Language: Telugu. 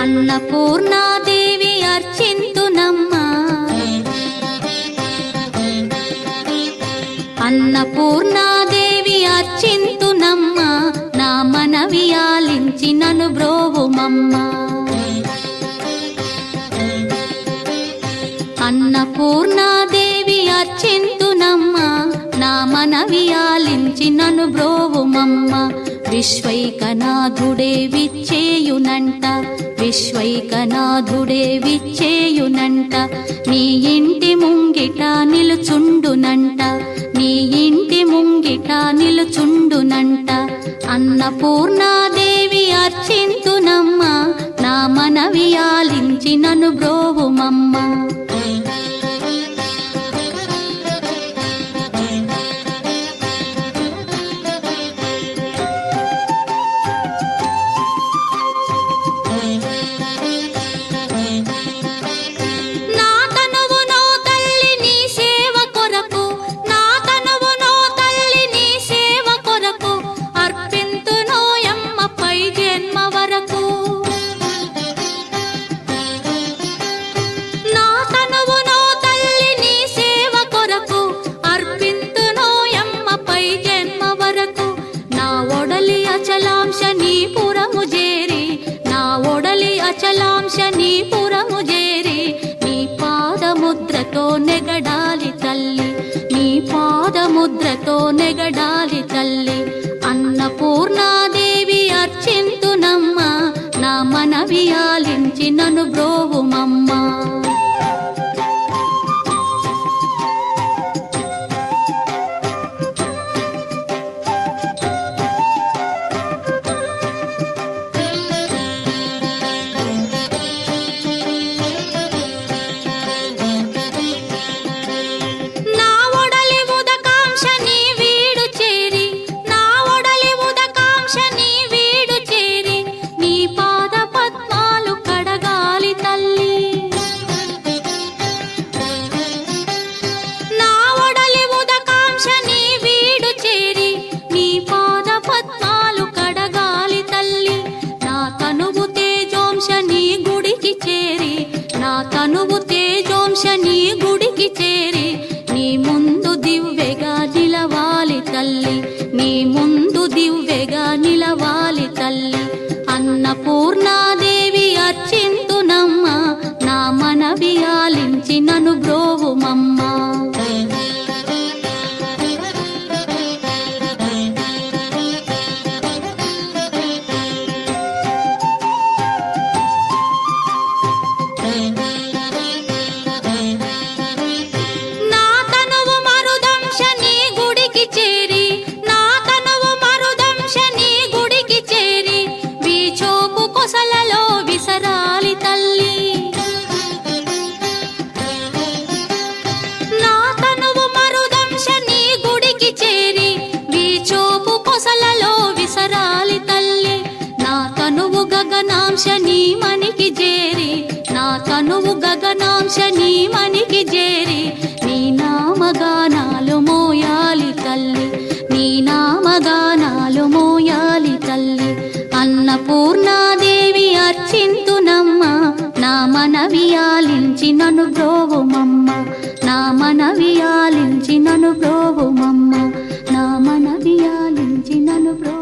అన్నపూర్ణాదేవి అర్చింతునమ్మా, అన్నపూర్ణాదేవి అర్చింతునమ్మా, నా మనవి ఆలించి నన్ను బ్రోవుమమ్మా. అన్నపూర్ణాదేవి అర్చింతునమ్మా, నా మనవి ఆలించి నన్ను బ్రోవుమమ్మా. విశ్వైకనాథుడే విచ్చేయునంట, విశ్వైకనాథుడే విచ్చేయునంట, నీ ఇంటి ముంగిట నిలుచుండునంట, నీ ఇంటి ముంగిట నిలుచుండునంట. అన్నపూర్ణాదేవి అర్చింతునమ్మా, నా మనవి ఆలించి నన్ను బ్రోవుమమ్మా. అచలాంశ నీ పురము చేరి, నీ పాదముద్రతో నెగడాలి తల్లి, నీ పాదముద్రతో నెగడాలి తల్లి. అన్నపూర్ణాదేవి అర్చింతునమ్మా, నా మనవి ఆలించి నన్ను బ్రోవుమమ్మా. తనువు తేజోంశ నీ గుడికి చేరి, నీ ముందు దివ్వెగా నిలవాలి తల్లి, నీ ముందు దివ్వెగా నిలవాలి తల్లి. అన్నపూర్ణాదేవి అర్చింతునమ్మా, నా మనవి ఆలించి నన్ను బ్రోవుమమ్మా. గగనాంశ నీ మనికి చేరి, నా తనువు గగనాంశ నీ మనికి చేరి, నీ నామగానాలు మోయాలి తల్లి, నీ నామగానాలు మోయాలి తల్లి. అన్నపూర్ణాదేవి అర్చింతునమ్మా, నా మనవి ఆలించి నన్ను బ్రోవుమమ్మా, నా మనవి ఆలించి నన్ను బ్రోవుమమ్మా, నా మనవి ఆలించి నన్ను బ్రో